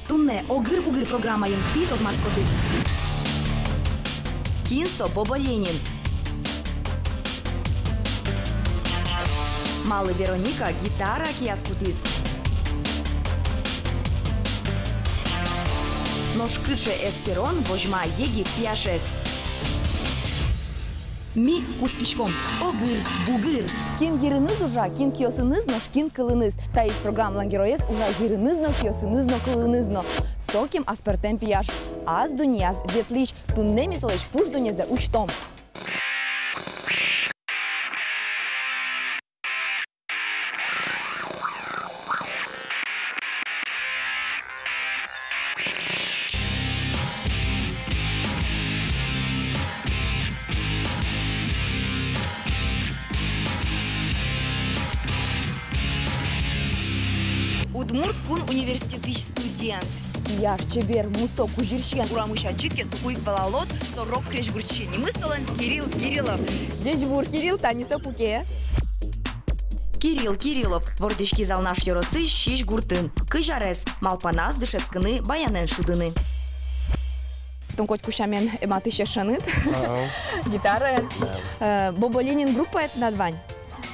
Тунне огыр-бугыр программайын тит отмацкоды. Кинсо Боба Ленин. Малы Вероника гитара кияскутис. Ношкыше Эскерон вожма егит пияшес. Ми кускишком огыр-бугыр. Кин ериныз ужа, кин киосыныз, но шкин кылыныз. Та из программлан героес ужа еринызно, киосынызно, кылынызно. Соким аспертем пияш. Аз дуняз ветлич, тунне мисолеш пуш дунязе учтом. Удмурт кун университети студент. Яш чебер мусо кужирчен. Урамыша читке сукуик балалот, сорок крешгурчини. Мысалан Кирилл Кириллов. Дежбур Кирилл Таниса Пуке. Кирилл Кириллов, твордышки залнаш йоросы шиш гуртын. Кыжарес, малпанас дышескыны баянен шудыны. Тункоть кушамен эматыше шаныт. Гитара. Боба Ленин группа это надвань.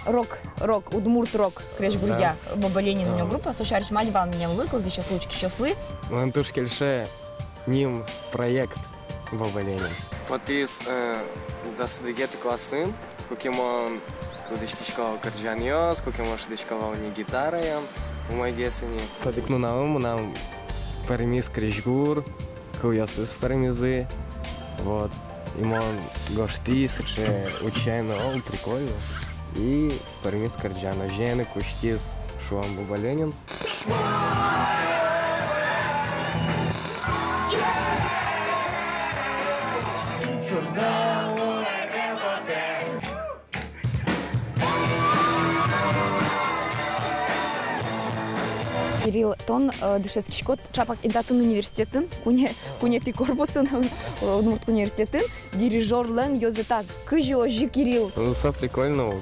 Рок, удмурт рок, креш бурья. Боба Ленин у него группа, сошариш мать бал меня выкл, здесь сейчас лучки щаслы. Он туш кельше ним проект Боба Ленин. Вот из досудегеты классын, кукимон кудышкишкал карджаньос, кукимон шудышкал не гитарой, у моей гесени. Подикну на ум, нам перемис крешгур, куясыс перемизы, вот. Имон гошти, сырше учайно, он прикольно. И перемис карджана, жены, куштис, шуам Боба Ленин. Кирилл тон дышеский шкот чапак интатын университетін, куне ты корпусын, удмурт университетін, дирижерлен йозетак, кыжи ожи Кирилл. Ну, все прикольно.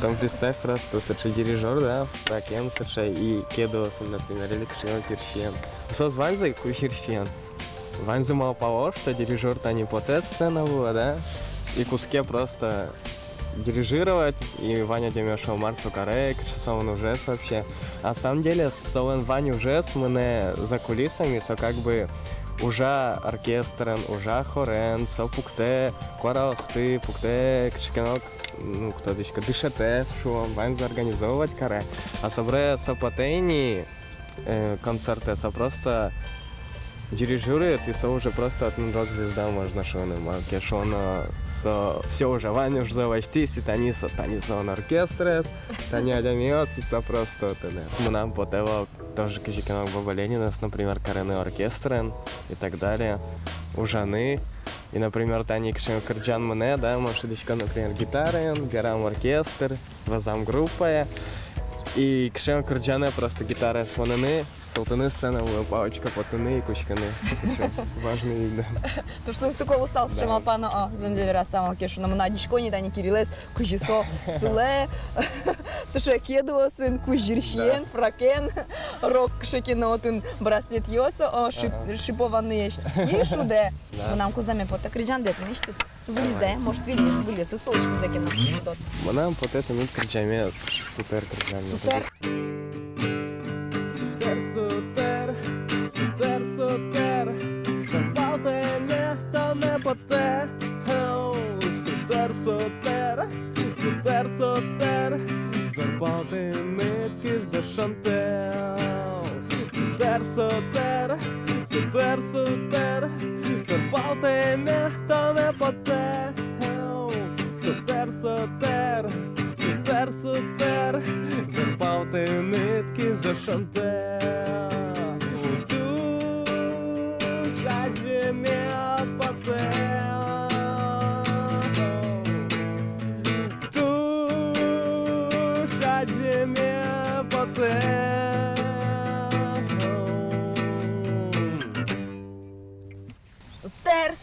Там представь просто, сырче дирижер, да, пракен сырче и кедовасан, например, или кшен персиен. Со с Ванзой кусирсиен. Ванза мало того, что дирижер-то не потес сцена была, да, и куске просто дирижировать, и Ваня Демешев Марсу Карек, часован ужес вообще. А на самом деле, совен Ваня ужес, мы за кулисами, со как бы уже оркестрен, уже хорен, со пукте, кваралсты, пукте, кчекенок, ну, кто дышка, дышете, шо, Вань заорганизовывать каре. А собре сопотейни концерты, со просто дирижирует, и со уже просто от рок-звезда можно шоны марке шона со все уже Ваня уже завачтись, и таниса он оркестрес, таня адамиос, и со просто тene. Мы нам потево тоже кижиканок Боба Ленина, например, карены оркестрен и так далее. Ужаны. И, например, тани кшен кырджан мне, да, машидичка, например, гитарен, гарам оркестр, вазам группа. И кшен кырджане просто гитара с фонаны. Салтаны сцена, палочка, потаны и кучканы. Важный вид, да. То, что все колоссал, что малпана, землевера самал кешу, нам на дичко не дани Кириллес, кужисо, сыле, сыше кедуо сын, кужирщен, фракен, рок шекинотын, браслет йосо, шипованный и шуде. Нам кузами пота кричан дет, нечто вылезе, может вылез, с полочкой закинул. Нам вот это мы кричами супер кричами. Супер. Супер, супер, супер, запалте ніхто не поте. Супер, супер, супер, супер, запалте нитки за шантел. Супер, супер, супер, супер, запалте ніхто не поте. Супер, супер, супер, супер, запалте нитки за шантел.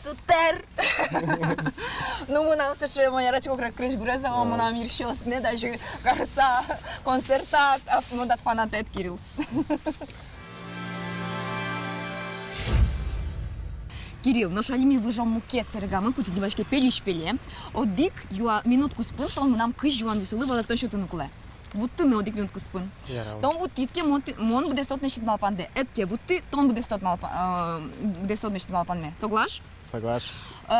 Супер! Ну, мы нам слышали, моя рачка как крыш греза, мы нам еще сме даже кажется концерта, мы дат фанатет Кирилл. Кирилл, но шалими выжом муке цергамы, кути дебашке пелиш-пеле. Одик юа минутку спын, тон нам кыш юан веселый, вала то что-то нукуле. Вот ты на одик минутку спын. Тон вот титке мон буде стот нечет малпанде. Этке вот ты, тон bude стот нечет малпанме. Соглаш? Соглаш.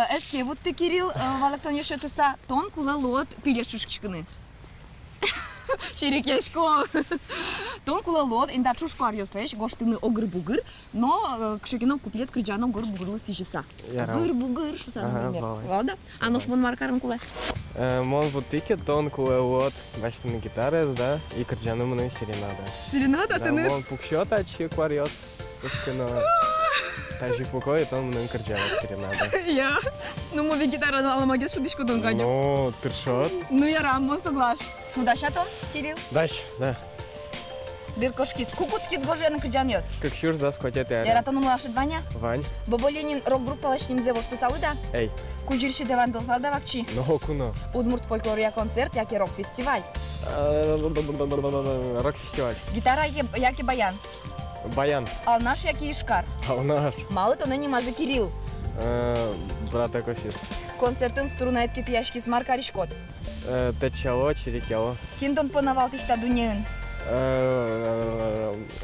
Этке вот ты, Кирилл, вала кто еще ты са, тон кула лот пилеш шушкшкины. Шерекешко. Тон кула лот, инда чушку арьёслеш, гоштыны огыр-бугыр, но кшекинов куплет крыджаном гыр-бугырлы сижеса. Гыр-бугыр, шуса, например. Ладно? А ну шмон маркарым куле? Мон вот тике, тон куле лот, бачты на гитаре, да, и крыджаном на серенада. Серенада, ты Да, мон пукшёт, а чьи кварьёт, пускано. Тажи пукой, тон мның крыджаном серенада. Я? Ну, мови гитара дала магес шудишку дон гадю. Ну, тыршот. Ну, я рам, мон соглаш. Куда шатон, Кирилл? Дальше, да. Дыркошки, скукуцкит гоже на крыджан ёс. Как щур за скотет я. Яратону млашит Ваня? Вань. Бобо Ленин рок-группа лашним зево, что сауда? Эй. Кужирши деван долсал давакчи. Ну, куно. Удмурт фольклория концерт, яки рок-фестиваль. Рок-фестиваль. Гитара яки баян. Баян. А наш яки ишкар. А у нас? Мало то нема за Кирилл. Брат Экосис. Концертын струнает кит яшки с маркаришкот. Течало, черекело. Кинтон понавал тишта дунеын.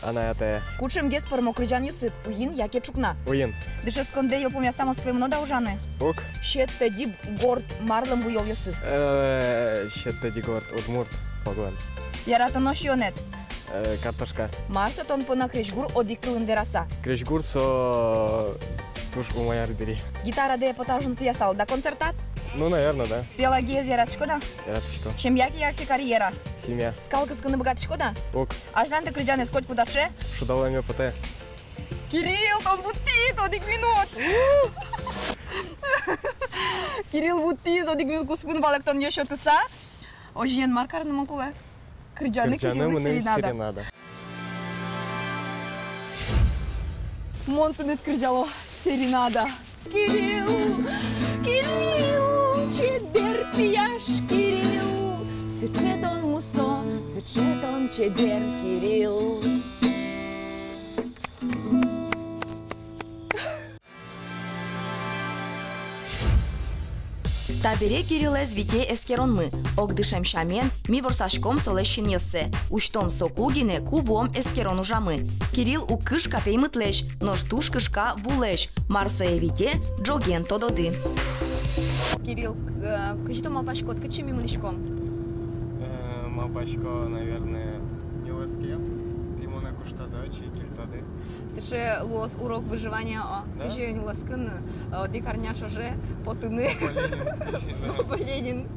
Она это. Кучем гес пормо крыджан юсып. Уин яке чукна. Уин. Дыше сконде ёпом я само сквемно да ужаны. Ук. Щетте дип горд марлым буйол юсыс. Щетте дигорд удмурт. Погон. Ярата нош ёнет. Картошка. Марсо тон пона крещгур одикылын дераса. Крещгур со туш у моя рыбери. Гитара де потажын ты ясал да концертат. Ну, наверное, да. Пелагия зяратышко да. Раточко. Чем яки карьера. Семья. Скалка скыны богатышко да. Ук. Аждан ты крыджан эскоть кудаше. Шудала мне поте. Кирилл, там бутит, одик минут. Кирилл бутит, одик минут куспун балек тон еще ты са. Ожен маркарны макуле. Крыджаны Кирилл и серенада. Монтанет крыджало серенада. Кирилл, Кирилл, чебер пияш, Кирилл. Сычетон мусо, сычетон чебер, Кирилл. Табере Кириллес вите эскеронмы. Огдышем шамен, ми ворсашком солещин йосе. Уштом сокугине кувом эскерон ужамы. Кирилл у кыш капей мытлеш, но штуш кышка вулеш. Марсое вите джоген тододы. Кирилл, кычто малпашкот, кычы мимылишком? Малпачко, наверное, елеске. Тимона куштадочи, кильтады. Сеше лос урок выживания, кычы ласкын, дикарня чоже, потыны. Поленин.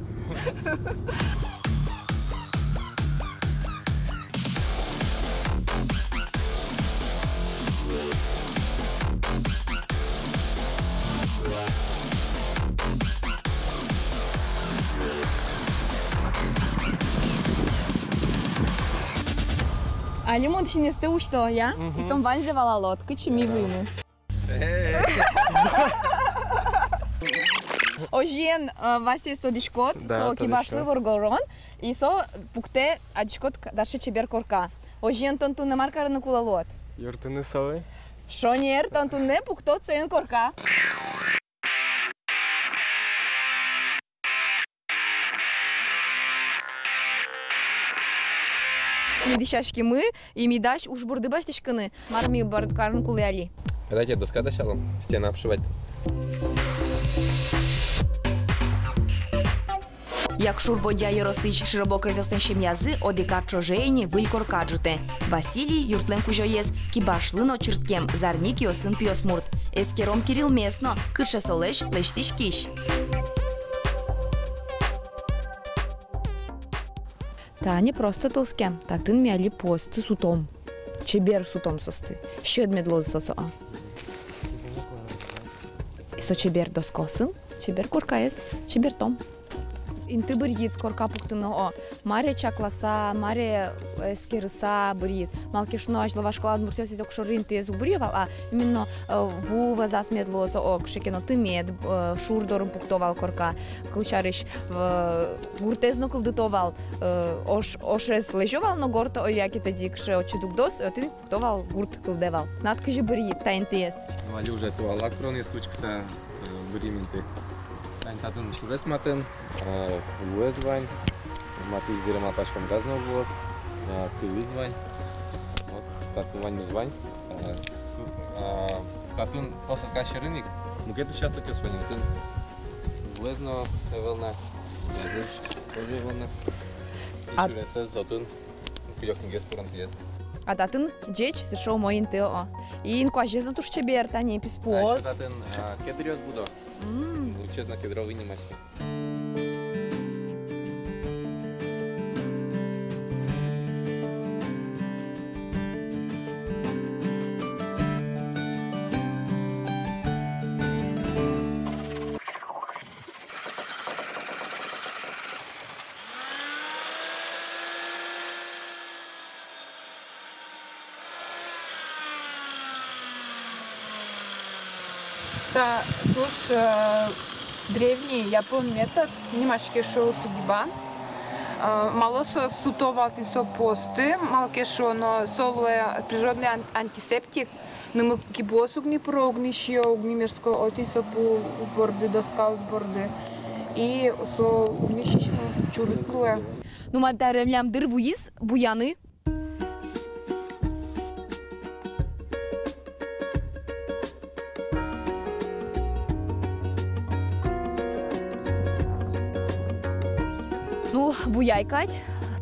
А лимон чинесте учто, я? И том ванзе валалот, кычы ми вымы. Ожен Васе стодишкот, со кибашлы воргорон, и со пукте адишкот даши чебер корка. Ожен тонту не маркарны кулалот. Юртыны совы. Шонер тонту не пукто цен корка. Недишашки мы, и мидаш уж бурды баштишканы, марми бардкарн куляли. Дайте доска дошла, стена обшивать. Як шурбодя Яросич широбокой веснешем язы, одикар чожейни вылькор каджуте. Василий юртлем кужоез, кибашлыно чирткем, зарник йосын пиосмурт. Эскером Кирилл местно, кыше солеш лештиш киш. Та не просто толскем, та тын мяли посты сутом. Чебер сутом состы. Щед медлозы сосо. И со чебер доскосын, чебер куркаес, чебер том. инты бирит корка пуктыны о. Маре чакласа, маре эскерса бирит. Малки шуно ажловаш клад муртёси токшор инты зубривал, а именно ву вазас медлозо о кшекено тымед шурдорым пуктовал корка. Клычариш гуртезно кылдытовал. Ошес лежовал, но горто оякита дикше очудукдос, ты пуктовал гурт кылдевал. Надкажи бирит та интес. Вали уже ту алакрон есть сучкса брименты. Татын шурес матен, луэс вань, матис дерема пачком газного волос, ты визвань, вот татын вань звань. Татын после кашерыник, ну где-то часто пьёс вань, татын луэзно волна, здесь тоже волна. И шурес зотун, куёкин геспоран пьес. А татын джеч сешо мой инты о. И инку ажезно туш чебер тани писпоз. Татын кедриос будо. Честно, кедровый не мачки. Да, туш древний япон метод, немашки шоу судьба. Малосо сутовал тисо посты, малкешо, но солуе природный антисептик. Нему кибосугни про огнище, огнимерско, отисо по борды, доска с борды. И со огнище чурыклуе. Ну, маддаремлям дырвуиз, буяны. Ну, буяйкать,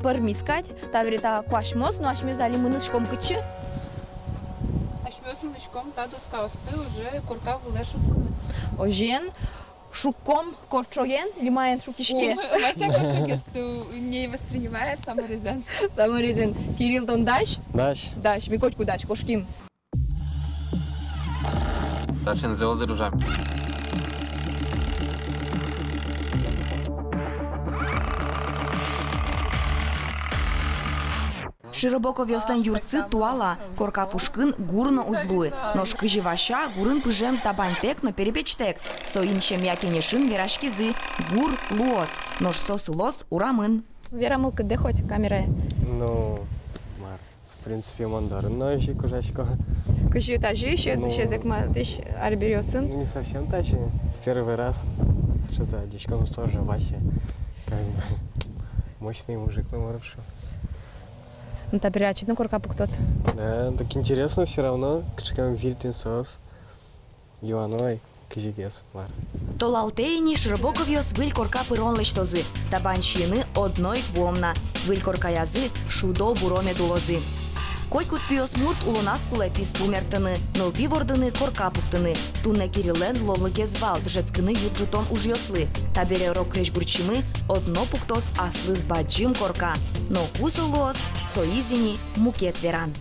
пармискать, таврита квашмос, ну ашмез али мынышком кычы. Ашмёс мынышком та доска осты уже корка вылешу. Ожен, шукком, корчоген, лимаен шукишке. Вася корчогесту не воспринимает саморезен. Саморезен. Кирилл тон даш? Даш. Даш, микотку даш, кошким. Дальше называл дорожа. Широбоко вёстан юрцы туала, корка пушкын гурно узлуй, нож кыживаща гурын пыжем табантек, но перепечтек, со инчем якенешин верашкизы, гур луос, нож сосылос урамын. Верамыл кыдде хоть камерая. Ну, мар, в принципе, мандарин, но еще кужачко. Кыжи тажи, еще дек матыш арберёсын. Не совсем тачи. В первый раз. Что за дичка, ну тоже Вася. Как бы мощный мужик, ну вообще. Ну, та перячит на корка пуктот. Да, так интересно все равно. Качкам вильтин сос. Юаной, кижигес, мар. Толалтейни широбоко вёс выль корка пырон лештозы, табанщины одной квомна, выль корка язы шудо буроне дулозы. Койкут пиос мурт улонаскуле пис пумертыны, нылпи вордыны корка пуктыны, тунне кирилен ловлыке звал, джецкыны юджутон уж ёслы, табере рок креш гурчимы, одно пуктос аслыз баджим корка, но кусулос соизини мукет веран.